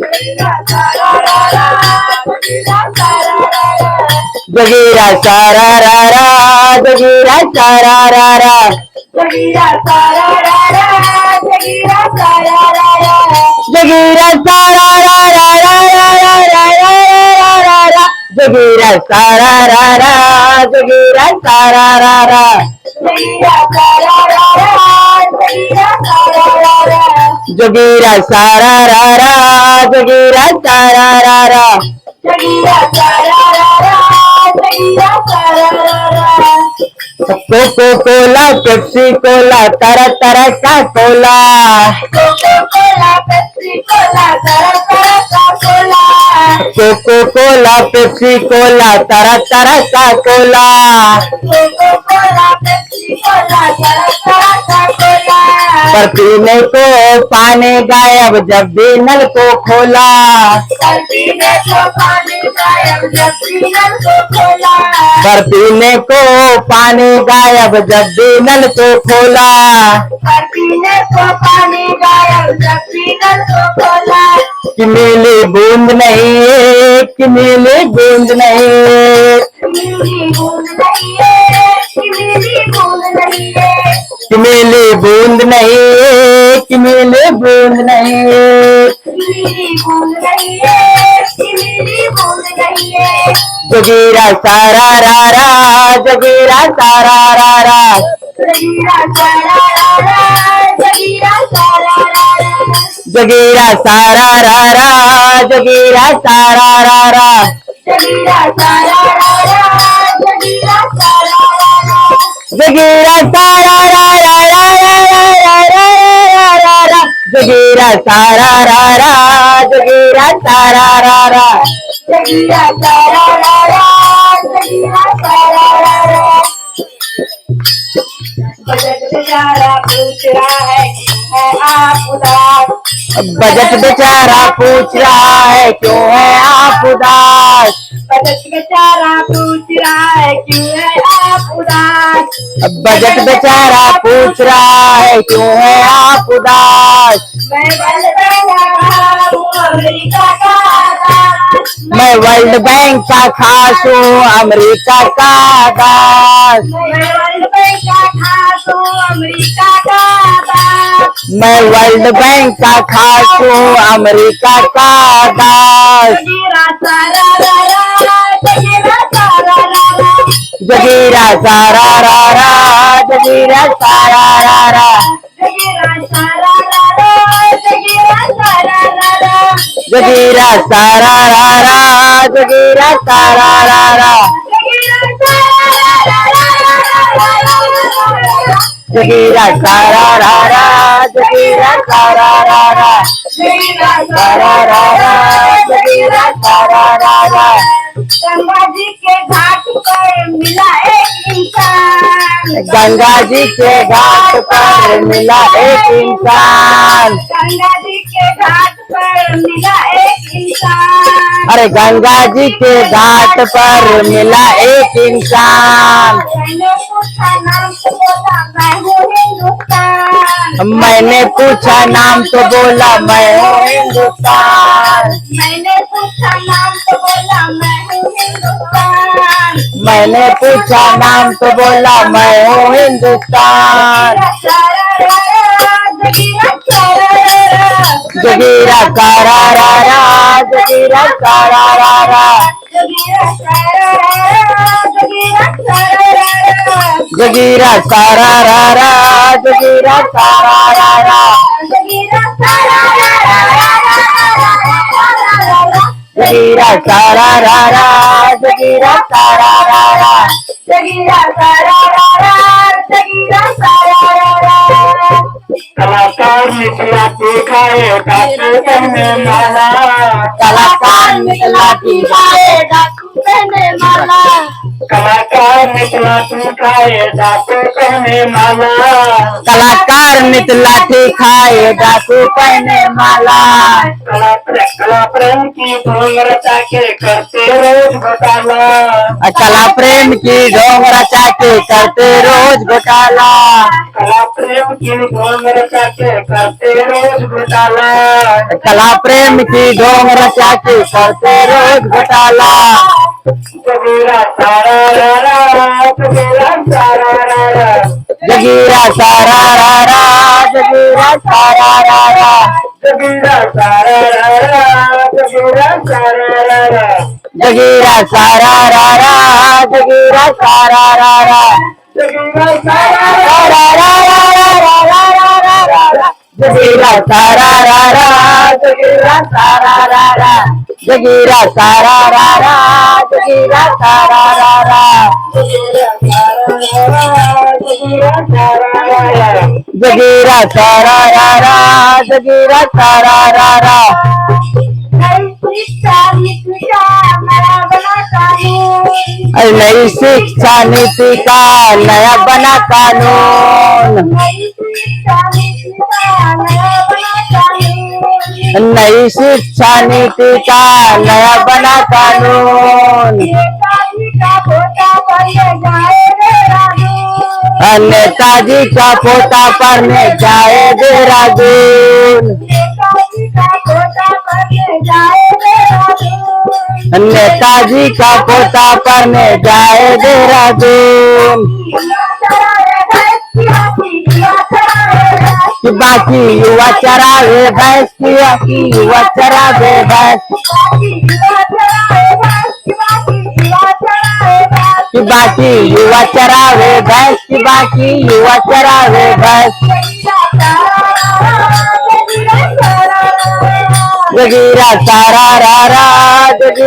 जगीरा सारा रा रा, जगीरा सारा रा रा, जगीरा सारा रा रा, जगीरा सारा रा रा, जगीरा सारा रा रा, जगीरा सारा रा रा रा रा रा रा रा रा, जगीरा सारा रा रा, जगीरा सारा रा रा, जगीरा सारा रा रा, जगीरा सारा रा रा, जगीरा सारा रा रा, जगीरा सारा रा रा, जगीरा सारा रा रा, जगीरा सारा रा रा। कोको कोला पेप्सी कोला तरह तरह का cola, Coca cola Pepsi cola तरह तरह का cola, Coca cola Pepsi cola तरह तरह का cola, Coca cola Pepsi cola तरह तरह का कोला। पर पीने को पानी गायब जब भी नल को खोला, पर पीने को पानी गायब जब भी नल को खोला, पर पीने को पानी गायब जब भी नल को खोला, पर पीने को पानी गायब जब भी नल को खोला। कि मिली बूंद नहीं, कि मिली बूंद नहीं, मिली बूंद नहीं है, कि मिली बूंद नहीं है, कि मिली बूंद नहीं, कि मिली बूंद नहीं, मिली बूंद नहीं है, कि मिली बूंद नहीं है। जगीरा सारा रा रा, जगीरा सारा रा रा, जगीरा सारा रा रा, जगीरा सारा रा रा, जगीरा सारा रा रा, जगीरा सारा रा रा, जगीरा सारा रा रा, जगीरा सारा रा रा, जगीरा सारा रा रा रा रा रा रा, जगीरा सारा रा रा, जगीरा सारा रा रा, जगीरा सारा रा रा, जगीरा सारा रा रा। बजट बेचारा पूछ रहा है क्यों है आप उदास, बजट बेचारा पूछ रहा है क्यों है आप उदास, बजट बेचारा पूछ रहा है क्यों है आप उदास, बजट बेचारा पूछ रहा है क्यों है आप उदास। मैं वर्ल्ड बैंक का खास हूँ अमेरिका का दास, मैं वर्ल्ड बैंक का खास हूँ अमेरिका का दास, मैं वर्ल्ड बैंक का खास हूँ अमेरिका का दास। जगीरा सारा रा रा, जगीरा सारा रा रा, जगीरा सारा रा रा, जगीरा सारा रा रा, जगीरा सारा रा रा, जगीरा सारा रा रा, जगीरा सारा रा रा, जगीरा सारा रा रा, जगीरा सारा रा रा, जगीरा सारा रा रा, जगीरा सारा रा रा, जगीरा सारा रा रा। गंगा जी के घाट पर मिला एक इंसान, गंगा जी के घाट पर मिला एक इंसान, गंगा जी के घाट पर मिला एक इंसान, अरे गंगा जी के घाट पर मिला एक इंसान। मैंने पूछा नाम तो बोला मैं हूँ हिंदुस्तान, मैंने पूछा नाम तो बोला मैं हूँ हिंदुस्तान, मैंने पूछा नाम तो बोला मैं हूँ हिंदुस्तान, मैंने पूछा नाम तो बोला मैं हूँ हिंदुस्तान। जगीरा सारा रा रा, जगीरा सारा रा रा, जगीरा सारा रा रा, जगीरा सारा रा रा, जगीरा सारा रा रा, जगीरा सारा रा रा, जगीरा सारा रा रा, जगीरा सारा रा रा, जगीरा सारा रा रा, जगीरा सारा रा रा, जगीरा सारा रा रा। कलाकार निकला दिखाए डाकू पहने माला, कलाकार निकला दिखाए डाकू पहने माला, कलाकार निकला तू खाए डाकू कहने माला। कलाकार नित लाठी खाए डाकू पहने माला। कला प्रेम की ढोंग रचा के करते रोज घोटाला। कला प्रेम की ढोंग रचा के करते रोज घोटाला। कला प्रेम की ढोंग रचा के करते रोज घोटाला। कला प्रेम की ढोंग रचा के करते रोज घोटाला। जगीरा सारा रा जगीरा सारा रा जगीरा सारा रा जगीरा सारा रा जगीरा सारा रा जगीरा सारा रा जगीरा सारा रा जगीरा सारा रा जगीरा सारा जगीरा सारा जगीरा सारा जगीरा सारा जगीरा सारा जगीरा सारा जगीरा सारा नई शिक्षा नीति का नया बना कानून। नई शिक्षा नीति का नया बना कानून। नेताजी का पोता पढ़ने जाए देहरादून। नेताजी का पोता पढ़ने जाए देहरादून। कि बाकी युवा चरावे भैंस की युवा चरावे भैंस। कि बाकी युवा चरावे भैंस की बाकी युवा चरावे भैंस। जगीरा सारा रा जगीरा